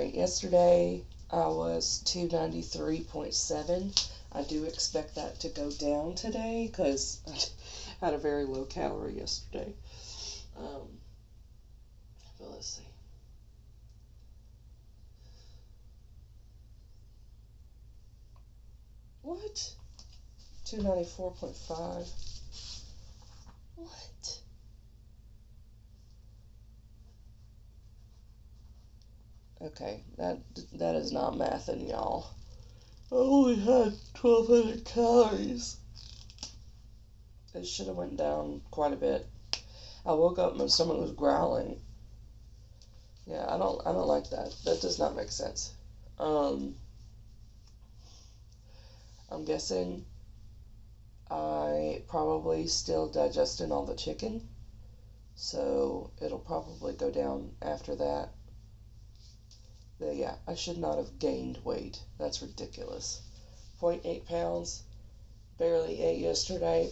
Alright, yesterday I was 293.7. I do expect that to go down today because I had a very low calorie yesterday. But let's see. What? 294.5. What? Okay, that is not mathing, y'all. I only had 1,200 calories. It should have went down quite a bit. I woke up and my stomach was growling. Yeah, I don't like that. That does not make sense. I'm guessing I probably still digesting all the chicken, so it'll probably go down after that. But yeah, I should not have gained weight. That's ridiculous. 0.8 pounds. Barely ate yesterday.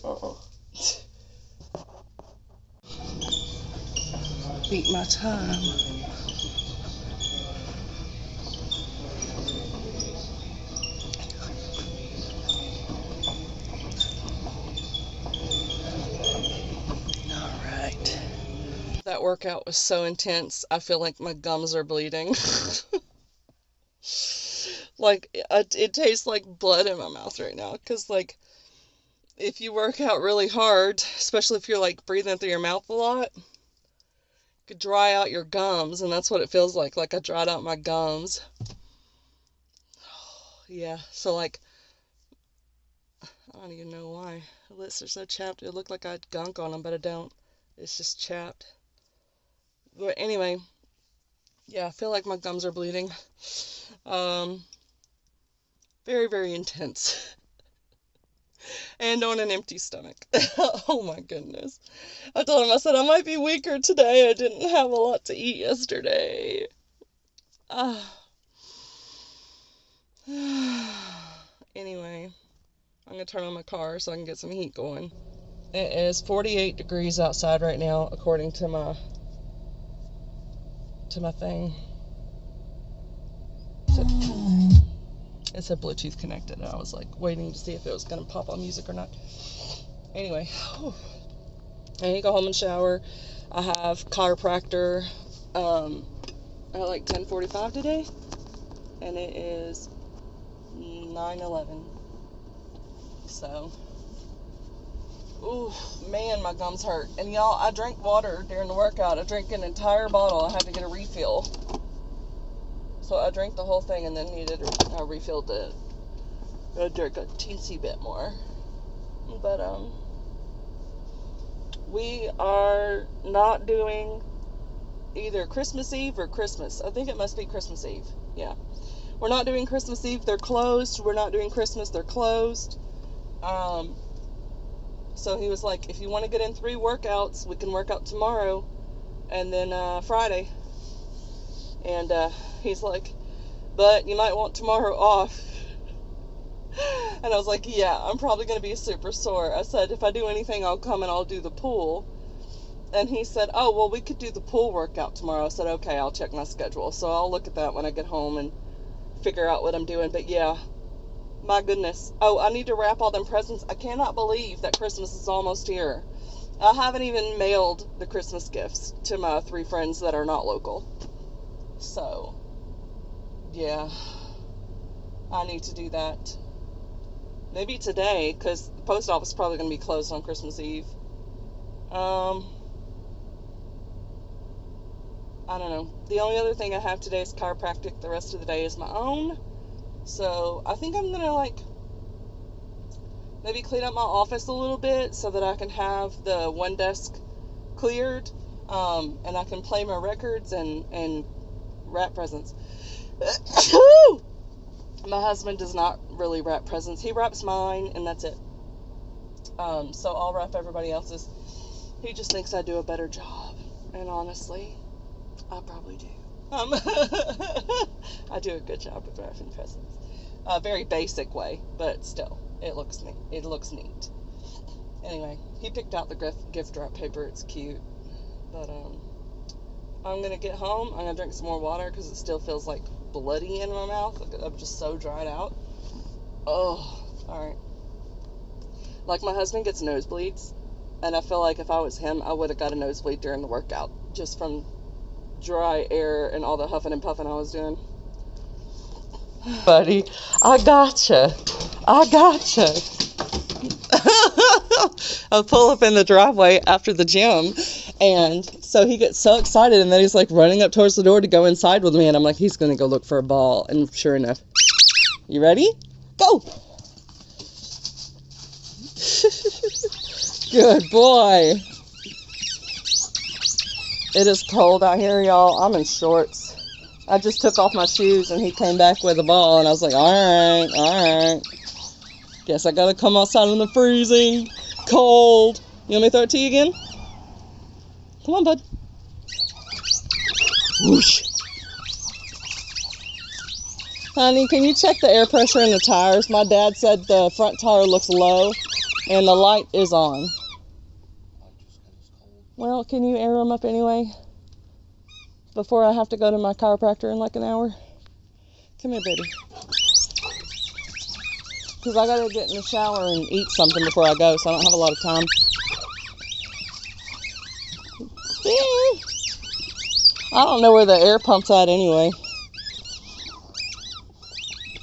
Beat my time. Alright. That workout was so intense, I feel like my gums are bleeding. Like, it tastes like blood in my mouth right now. Because, like, if you work out really hard, especially if you're, like, breathing through your mouth a lot, you could dry out your gums, and that's what it feels like. Like, I dried out my gums. Yeah, so, like, I don't even know why. The lips are so chapped. It looked like I had gunk on them, but I don't. It's just chapped. But anyway, yeah, I feel like my gums are bleeding. Very, very intense. And on an empty stomach. Oh my goodness. I told him, I said, I might be weaker today. I didn't have a lot to eat yesterday. Anyway, I'm going to turn on my car so I can get some heat going. It is 48 degrees outside right now, according to my thing. It said Bluetooth connected, and I was like waiting to see if it was going to pop on music or not. Anyway, I need to go home and shower. I have chiropractor at like 10:45 today, and it is 9:11. So, ooh, man, my gums hurt. And y'all, I drank water during the workout. I drank an entire bottle. I had to get a refill. So I drank the whole thing and then I refilled it. I drank a teensy bit more. But, we are not doing either Christmas Eve or Christmas. I think it must be Christmas Eve. Yeah. We're not doing Christmas Eve. They're closed. We're not doing Christmas. They're closed. So he was like, if you want to get in 3 workouts, we can work out tomorrow and then Friday. And he's like, but you might want tomorrow off. And I was like, yeah, I'm probably going to be super sore. I said, if I do anything, I'll come and I'll do the pool. And he said, oh, well, we could do the pool workout tomorrow. I said, okay, I'll check my schedule. So I'll look at that when I get home and figure out what I'm doing. But yeah, my goodness. Oh, I need to wrap all them presents. I cannot believe that Christmas is almost here. I haven't even mailed the Christmas gifts to my 3 friends that are not local. So, yeah, I need to do that. Maybe today, because the post office is probably going to be closed on Christmas Eve. I don't know. The only other thing I have today is chiropractic. The rest of the day is my own. So, I think I'm going to, like, maybe clean up my office a little bit so that I can have the one desk cleared, and I can play my records and wrap presents. My husband does not really wrap presents. He wraps mine, and that's it. So I'll wrap everybody else's. He just thinks I do a better job, and honestly, I probably do. I do a good job of wrapping presents. A very basic way, but still, it looks neat. It looks neat. Anyway, he picked out the gift wrap paper. It's cute, but I'm going to get home. I'm going to drink some more water because it still feels like bloody in my mouth. I'm just so dried out. Oh, all right. Like, my husband gets nosebleeds, and I feel like if I was him, I would have got a nosebleed during the workout just from dry air and all the huffing and puffing I was doing. Buddy, I gotcha. I pull up in the driveway after the gym, and so he gets so excited, and then he's like running up towards the door to go inside with me, and I'm like, he's gonna go look for a ball, and sure enough, you ready? Go! Good boy. It is cold out here, y'all. I'm in shorts. I just took off my shoes, and he came back with a ball, and I was like, all right. Guess I gotta come outside in the freezing cold. You want me to throw it to you again? Come on, bud. Whoosh. Honey, can you check the air pressure in the tires? My dad said the front tire looks low, and the light is on. Well, can you air them up anyway? Before I have to go to my chiropractor in like an hour? Come here, baby. Because I gotta get in the shower and eat something before I go, so I don't have a lot of time. I don't know where the air pump's at anyway.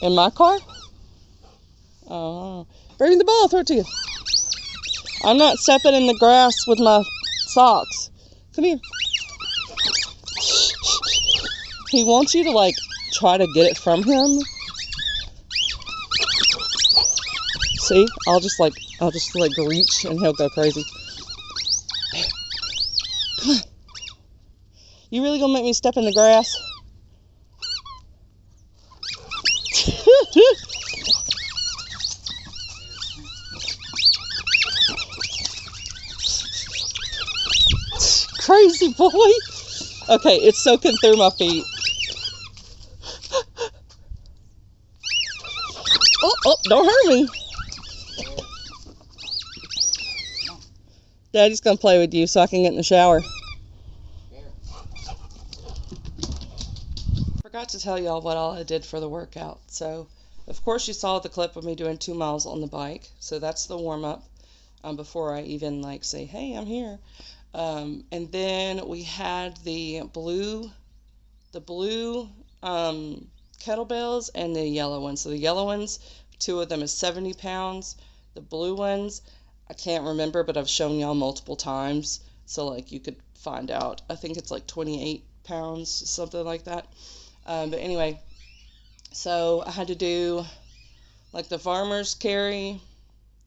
In my car? Oh. Bring the ball, throw it to you. I'm not stepping in the grass with my socks. Come here. He wants you to like try to get it from him. See, I'll just reach and he'll go crazy. Come on. You really gonna make me step in the grass? Crazy boy. Okay, it's soaking through my feet. Oh, don't hurt me. Daddy's gonna play with you so I can get in the shower. Forgot to tell y'all what all I did for the workout. So, of course, you saw the clip of me doing 2 miles on the bike. So that's the warm-up before I even like say, hey, I'm here. And then we had the blue kettlebells and the yellow ones. So the yellow ones, 2 of them is 70 pounds. The blue ones, I can't remember, but I've shown y'all multiple times. So like you could find out. I think it's like 28 pounds, something like that. But anyway, so I had to do like the farmer's carry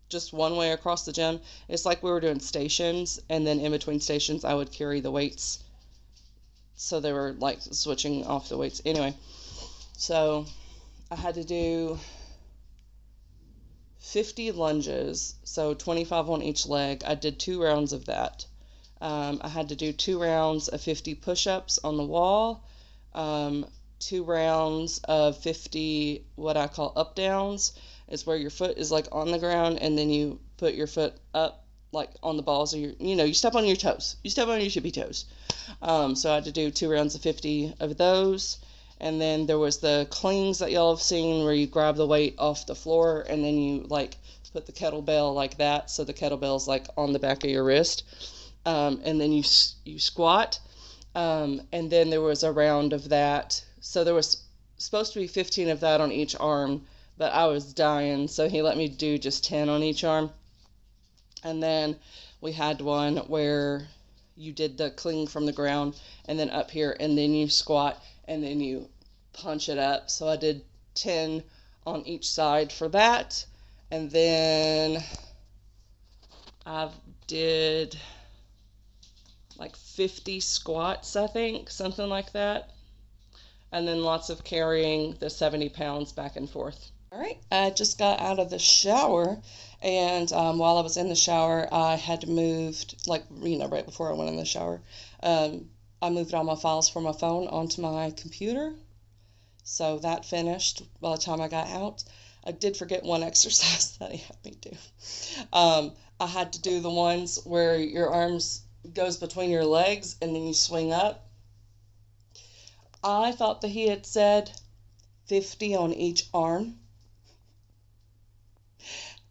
just one way across the gym. It's like we were doing stations, and then in between stations I would carry the weights. So they were like switching off the weights. Anyway, so I had to do 50 lunges, so 25 on each leg. I did 2 rounds of that. I had to do 2 rounds of 50 push-ups on the wall, 2 rounds of 50 what I call up-downs. It's where your foot is like on the ground and then you put your foot up like on the balls of your, you step on your toes. You step on your tippy toes. So I had to do 2 rounds of 50 of those. And then there was the clings that y'all have seen where you grab the weight off the floor and then you like put the kettlebell like that. So the kettlebell's like on the back of your wrist. And then you squat. And then there was a round of that. So there was supposed to be 15 of that on each arm, but I was dying, so he let me do just 10 on each arm. And then we had one where you did the cling from the ground and then up here, and then you squat and then you punch it up. So I did 10 on each side for that. And then I did like 50 squats, I think, something like that. And then lots of carrying the 70 pounds back and forth. All right, I just got out of the shower, and while I was in the shower, I had moved, right before I went in the shower, I moved all my files from my phone onto my computer. So that finished by the time I got out. I did forget one exercise that he had me do. I had to do the ones where your arms goes between your legs and then you swing up. I thought that he had said 50 on each arm,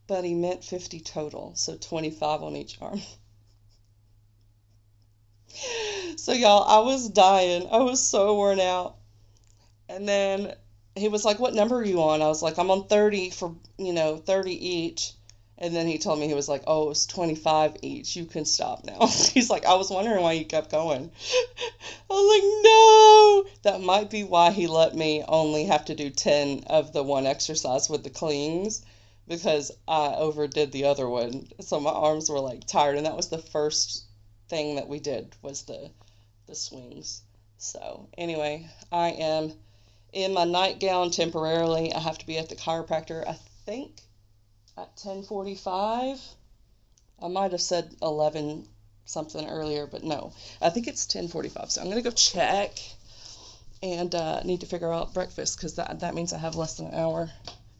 but he meant 50 total, so 25 on each arm. So y'all, I was dying. I was so worn out. And then he was like, "What number are you on?" I was like, "I'm on 30 for, 30 each." And then he told me, he was like, "Oh, it's 25 each. You can stop now." He's like, "I was wondering why you kept going." I was like, "No." That might be why he let me only have to do 10 of the one exercise with the cleans, because I overdid the other one. So my arms were like tired, and that was the first thing that we did, was the swings. So anyway, I am in my nightgown temporarily. I have to be at the chiropractor, I think, at 10:45. I might have said 11 something earlier, but no. I think it's 10:45. So I'm going to go check, and need to figure out breakfast, because that means I have less than an hour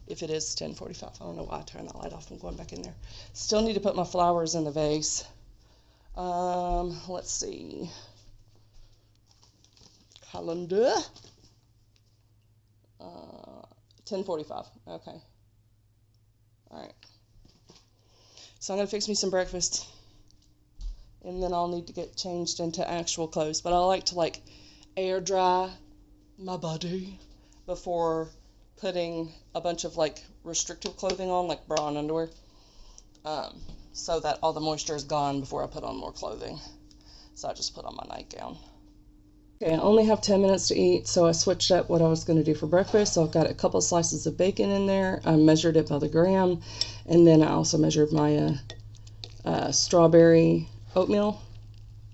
if it is 10:45. I don't know why I turned that light off. I'm going back in there. Still need to put my flowers in the vase. Let's see. Calendar. 10:45. Okay. All right. So I'm going to fix me some breakfast, and then I'll need to get changed into actual clothes. But I like to air dry my body before putting a bunch of restrictive clothing on, like bra and underwear, so that all the moisture is gone before I put on more clothing. So I just put on my nightgown. Okay, I only have 10 minutes to eat, so I switched up what I was going to do for breakfast. So I've got a couple of slices of bacon in there. I measured it by the gram, and then I also measured my strawberry oatmeal.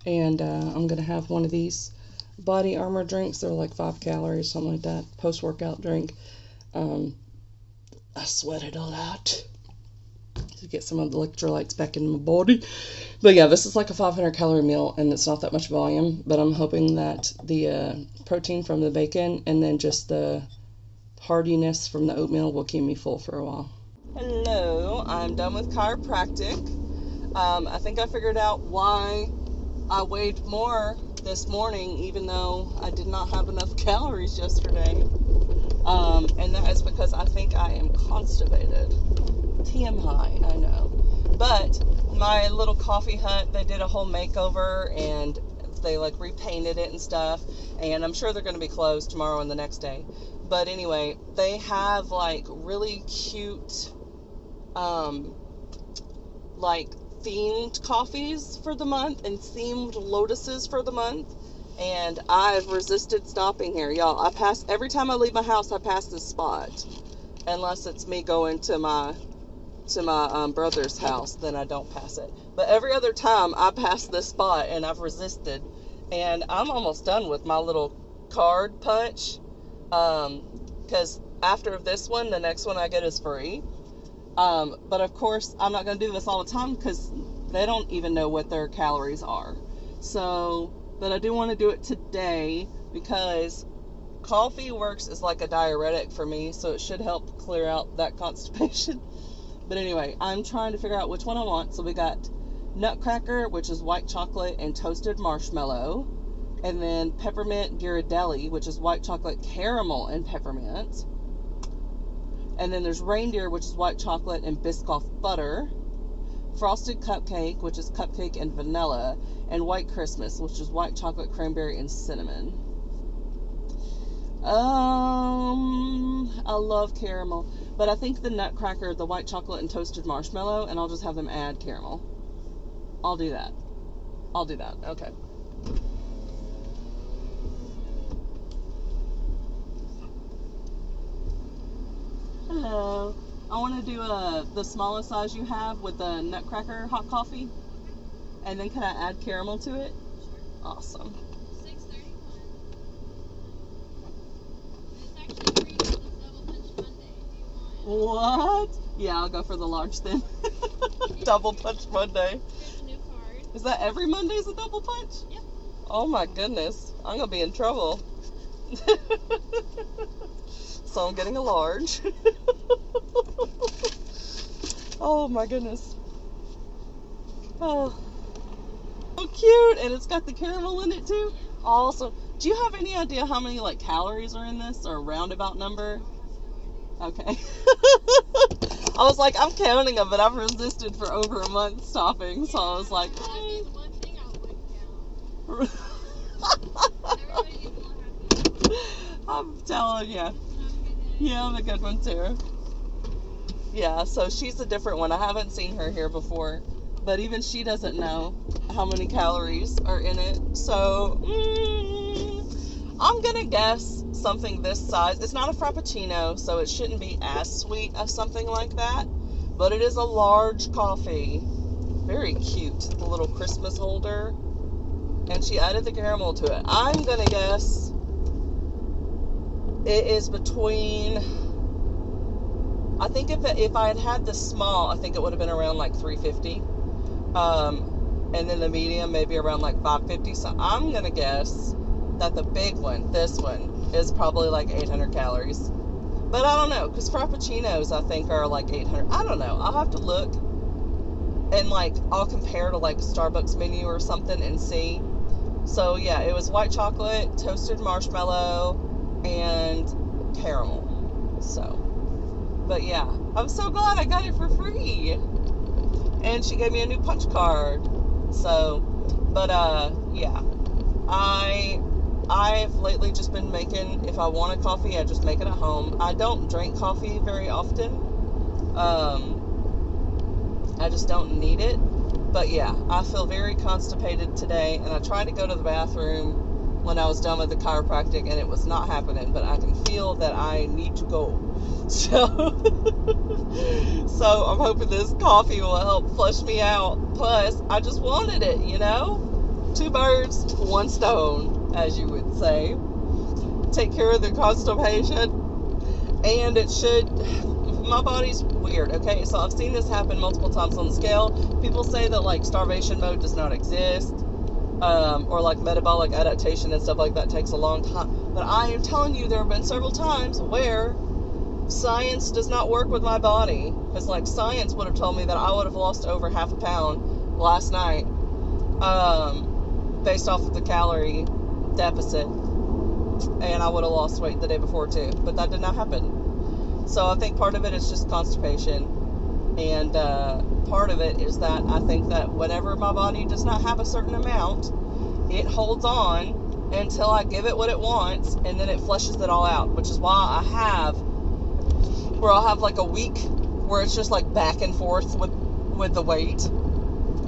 And I'm going to have one of these Body Armor drinks. They're like 5 calories, something like that, post-workout drink. I sweated a lot to get some of the electrolytes back in my body. But yeah, this is like a 500 calorie meal, and it's not that much volume, but I'm hoping that the protein from the bacon and then just the heartiness from the oatmeal will keep me full for a while. Hello, I'm done with chiropractic. I think I figured out why I weighed more this morning, even though I did not have enough calories yesterday. And that is because I think I am constipated. TMI, I know. But my little coffee hut, they did a whole makeover, and they repainted it and stuff, and I'm sure they're going to be closed tomorrow and the next day. But anyway, they have really cute themed coffees for the month and themed lotuses for the month, and I've resisted stopping here, y'all. Every time I leave my house, I pass this spot, unless it's me going to my brother's house, then I don't pass it. But every other time I pass this spot, and I've resisted, and I'm almost done with my little card punch, because after this one, the next one I get is free. But of course, I'm not going to do this all the time, because they don't even know what their calories are. So, but I do want to do it today, because coffee works as like a diuretic for me, so it should help clear out that constipation. But anyway, I'm trying to figure out which one I want. So we got Nutcracker, which is white chocolate and toasted marshmallow. And then Peppermint Ghirardelli, which is white chocolate caramel and peppermint. And then there's Reindeer, which is white chocolate and Biscoff butter. Frosted Cupcake, which is cupcake and vanilla. And White Christmas, which is white chocolate, cranberry, and cinnamon. I love caramel, but I think the Nutcracker, the white chocolate and toasted marshmallow, and I'll just have them add caramel. I'll do that. Okay. Hello. I want to do the smallest size you have with the Nutcracker hot coffee, and then can I add caramel to it? Sure. Awesome. What? Yeah, I'll go for the large then. Double punch Monday. Here's a new card. Is that every Monday's a double punch? Yep. Oh my goodness. I'm going to be in trouble. So I'm getting a large. Oh my goodness. Oh. So cute. And it's got the caramel in it too. Awesome. Do you have any idea how many like calories are in this, or a roundabout number? Okay. I was like, I'm counting them, but I've resisted for over a month stopping, so I was like, I'm telling you. Yeah, I'm a good one too. Yeah, so she's a different one. I haven't seen her here before, but even she doesn't know how many calories are in it. So, I'm gonna guess something this size. It's not a Frappuccino, so it shouldn't be as sweet as something like that, but it is a large coffee. Very cute, the little Christmas holder. And she added the caramel to it. I'm gonna guess it is between, I think if I had this small, I think it would have been around like 350. And then the medium maybe around like 550. So I'm gonna guess that the big one, this one, is probably like 800 calories. But I don't know, because Frappuccinos I think are like 800. I don't know. I'll have to look, and like I'll compare to like a Starbucks menu or something and see. So yeah, it was white chocolate, toasted marshmallow, and caramel. So, but yeah, I'm so glad I got it for free. And she gave me a new punch card. So, but yeah, I've lately just been making, if I want a coffee, I just make it at home. I don't drink coffee very often. I just don't need it. But yeah, I feel very constipated today, and I tried to go to the bathroom when I was done with the chiropractic, and it was not happening, but I can feel that I need to go. So, so I'm hoping this coffee will help flush me out. Plus, I just wanted it, you know? 2 birds, 1 stone, as you would say. Take care of the constipation, and it should, my body's weird, okay? So I've seen this happen multiple times on the scale. People say that, like, starvation mode does not exist, or, like, metabolic adaptation and stuff like that takes a long time. But I am telling you, there have been several times where science does not work with my body. Because, like, science would have told me that I would have lost over half a pound last night, based off of the calorie deficit. And I would have lost weight the day before, too. But that did not happen. So I think part of it is just constipation. And part of it is that I think that whenever my body does not have a certain amount, it holds on until I give it what it wants, and then it flushes it all out. Which is why I'll have like a week where it's just like back and forth with the weight.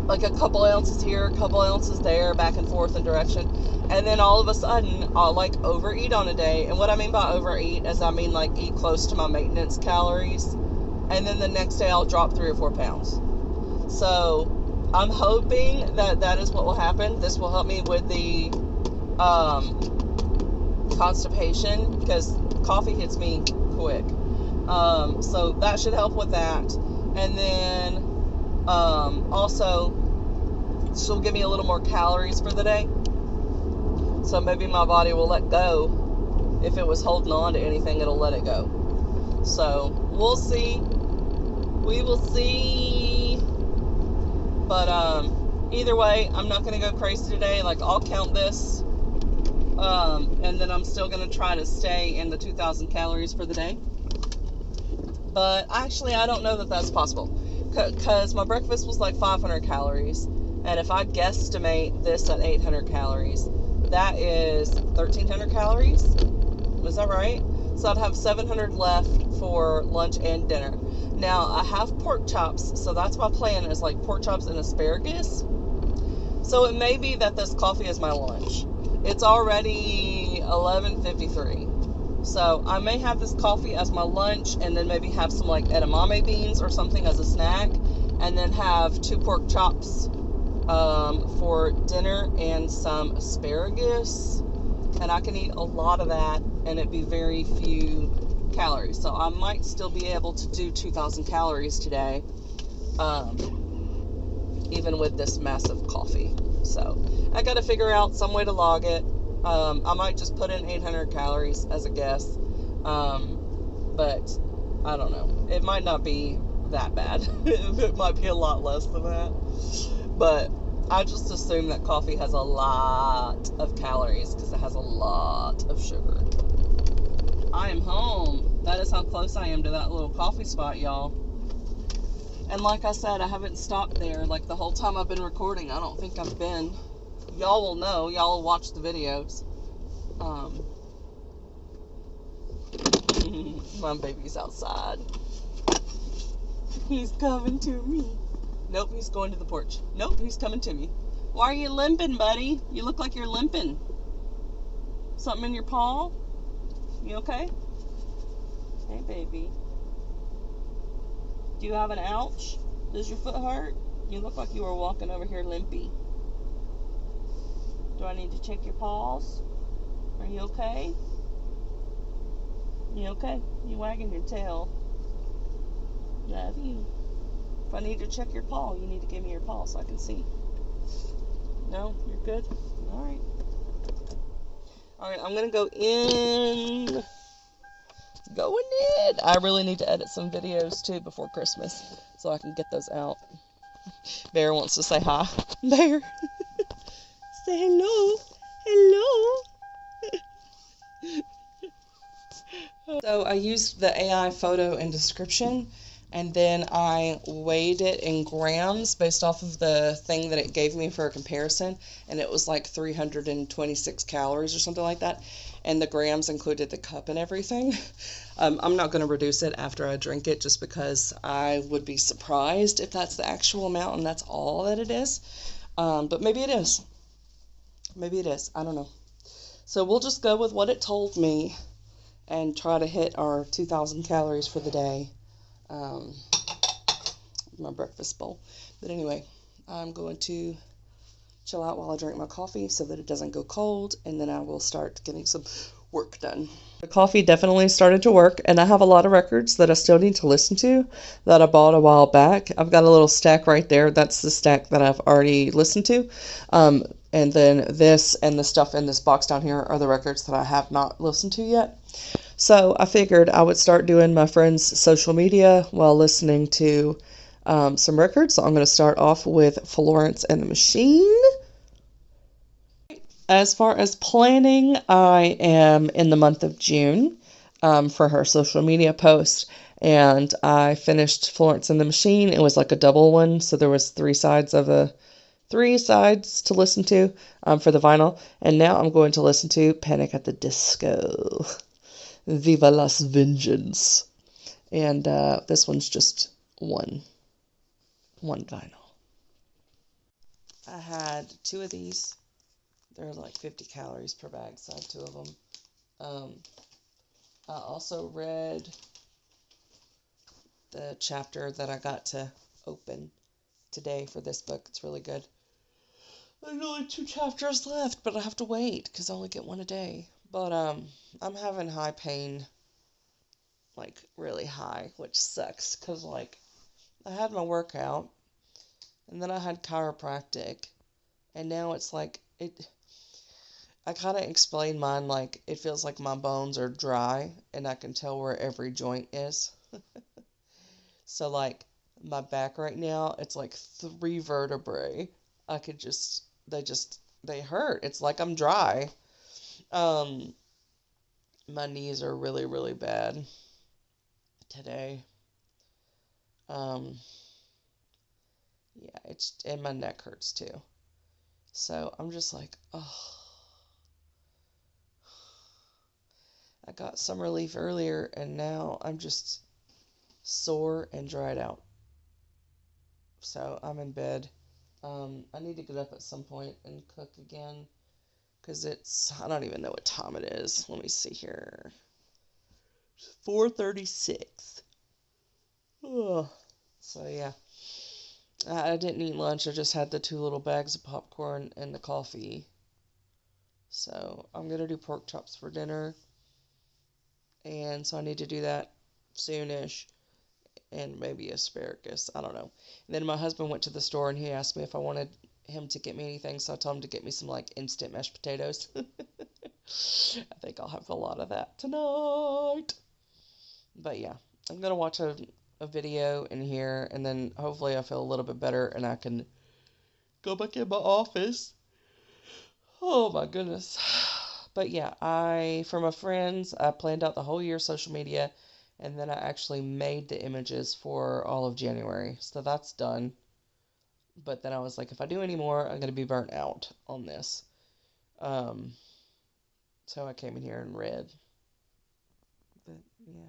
Like a couple ounces here, a couple ounces there, back and forth in direction. And then all of a sudden, I'll like overeat on a day. And what I mean by overeat is I mean like eat close to my maintenance calories. And then the next day I'll drop 3 or 4 pounds. So I'm hoping that that is what will happen. This will help me with the constipation, because coffee hits me quick. So that should help with that. And then also, she'll give me a little more calories for the day. So maybe my body will let go. If it was holding on to anything, it'll let it go. So we'll see. We will see. But either way, I'm not going to go crazy today. Like, I'll count this. And then I'm still going to try to stay in the 2,000 calories for the day. But actually, I don't know that that's possible. Because my breakfast was like 500 calories. And if I guesstimate this at 800 calories, that is 1,300 calories. Was that right? So I'd have 700 left for lunch and dinner. Now, I have pork chops, so that's my plan, is like pork chops and asparagus. So it may be that this coffee is my lunch. It's already 11:53. So I may have this coffee as my lunch, and then maybe have some like edamame beans or something as a snack, and then have 2 pork chops for dinner and some asparagus. And I can eat a lot of that, and it'd be very few calories. So I might still be able to do 2,000 calories today, even with this massive coffee. So I got to figure out some way to log it. I might just put in 800 calories as a guess. But I don't know. It might not be that bad. It might be a lot less than that. But I just assume that coffee has a lot of calories because it has a lot of sugar. I am home. That is how close I am to that little coffee spot, y'all. And like I said, I haven't stopped there. Like the whole time I've been recording, I don't think I've been. Y'all will know. Y'all will watch the videos. My baby's outside. He's coming to me. Nope, he's going to the porch. Nope, he's coming to me. Why are you limping, buddy? You look like you're limping. Something in your paw? You okay? Hey, baby. Do you have an ouch? Does your foot hurt? You look like you were walking over here limpy. Do I need to check your paws? Are you okay? You okay? You wagging your tail. Love you. If I need to check your paw, you need to give me your paw so I can see. No? You're good? Alright. Alright, I'm gonna go in. Going in. I really need to edit some videos too before Christmas so I can get those out. Bear wants to say hi. Bear. Say hello. Hello. So I used the AI photo and description, and then I weighed it in grams based off of the thing that it gave me for a comparison, and it was like 326 calories or something like that, and the grams included the cup and everything. I'm not going to reduce it after I drink it just because I would be surprised if that's the actual amount and that's all that it is. But maybe it is. Maybe it is. I don't know. So we'll just go with what it told me and try to hit our 2,000 calories for the day. My breakfast bowl. But anyway, I'm going to chill out while I drink my coffee so that it doesn't go cold, and then I will start getting some work done. The coffee definitely started to work, and I have a lot of records that I still need to listen to that I bought a while back. I've got a little stack right there. That's the stack that I've already listened to. And then this and the stuff in this box down here are the records that I have not listened to yet. So I figured I would start doing my friends' social media while listening to some records. So I'm going to start off with Florence and the Machine. As far as planning, I am in the month of June for her social media post, and I finished Florence and the Machine. It was like a double one, so there was three sides to listen to for the vinyl, and now I'm going to listen to Panic at the Disco. Viva Las Vengeance. And this one's just one vinyl. I had two of these. They're like 50 calories per bag, so I had two of them. I also read the chapter that I got to open today for this book. It's really good. There's only 2 chapters left, but I have to wait because I only get one a day. But I'm having high pain, like really high, which sucks because like I had my workout and then I had chiropractic, and now it's like I kind of explain mine like it feels like my bones are dry and I can tell where every joint is. So like my back right now, it's like 3 vertebrae. They hurt. It's like I'm dry. My knees are really, really bad today. Yeah, and my neck hurts too. So I'm just like, oh. I got some relief earlier, and now I'm just sore and dried out. So I'm in bed. I need to get up at some point and cook again, because I don't even know what time it is. Let me see here. It's 4:36. Ugh. So yeah. I didn't eat lunch. I just had the 2 little bags of popcorn and the coffee. So I'm going to do pork chops for dinner. And so I need to do that soonish, and maybe asparagus. I don't know. And then my husband went to the store and he asked me if I wanted him to get me anything, so I told him to get me some like instant mashed potatoes. I think I'll have a lot of that tonight. But yeah, I'm gonna watch a video in here, and then hopefully I feel a little bit better and I can go back in my office. Oh my goodness. But yeah, for my friends, I planned out the whole year social media, and then I actually made the images for all of January. So that's done. But then I was like, if I do any more, I'm going to be burnt out on this. Um, so I came in here and read. But yeah.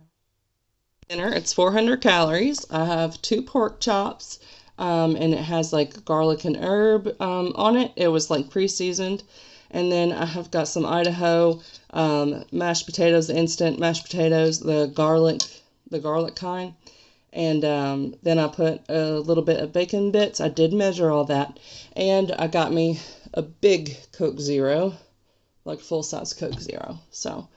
Dinner, it's 400 calories. I have 2 pork chops, and it has like garlic and herb on it. It was like pre-seasoned. And then I have got some Idaho mashed potatoes, the instant mashed potatoes, the garlic kind. And then I put a little bit of bacon bits. I did measure all that. And I got me a big Coke Zero, like full-size Coke Zero. So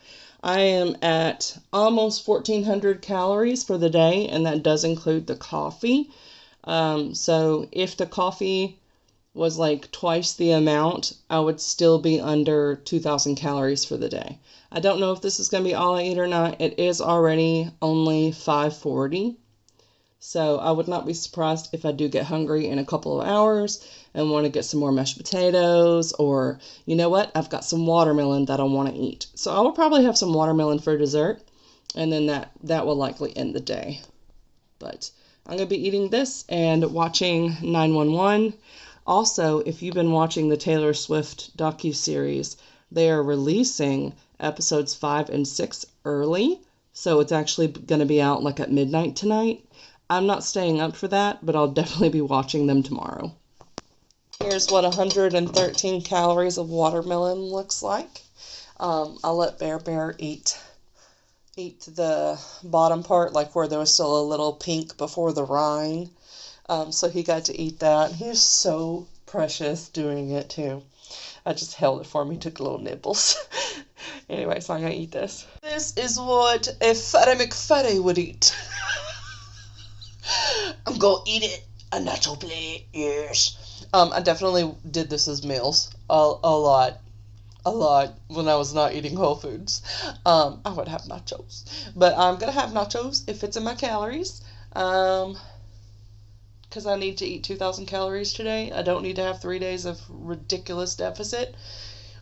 I am at almost 1,400 calories for the day, and that does include the coffee. So if the coffee was like twice the amount, I would still be under 2,000 calories for the day. I don't know if this is going to be all I eat or not. It is already only 5:40. So I would not be surprised if I do get hungry in a couple of hours and want to get some more mashed potatoes, or you know what? I've got some watermelon that I want to eat. So I will probably have some watermelon for dessert, and then that will likely end the day. But I'm going to be eating this and watching 911. Also, if you've been watching the Taylor Swift docuseries, they are releasing episodes 5 and 6 early. So it's actually going to be out like at midnight tonight. I'm not staying up for that, but I'll definitely be watching them tomorrow. Here's what 113 calories of watermelon looks like. I'll let Bear eat the bottom part, like where there was still a little pink before the rind. So he got to eat that. He was so precious doing it too. I just held it for him. He took little nibbles. Anyway, so I'm going to eat this. This is what a Fatty McFatty would eat. I'm going to eat it. A nacho plate, yes. I definitely did this as meals. A lot when I was not eating whole foods. I would have nachos. But I'm going to have nachos if it's in my calories. Because I need to eat 2,000 calories today. I don't need to have 3 days of ridiculous deficit.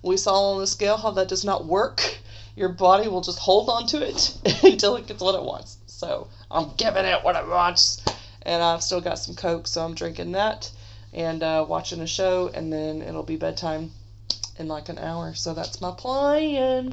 We saw on the scale how that does not work. Your body will just hold on to it until it gets what it wants. So I'm giving it what it wants. And I've still got some Coke, so I'm drinking that and watching a show, and then it'll be bedtime in like an hour. So that's my plan.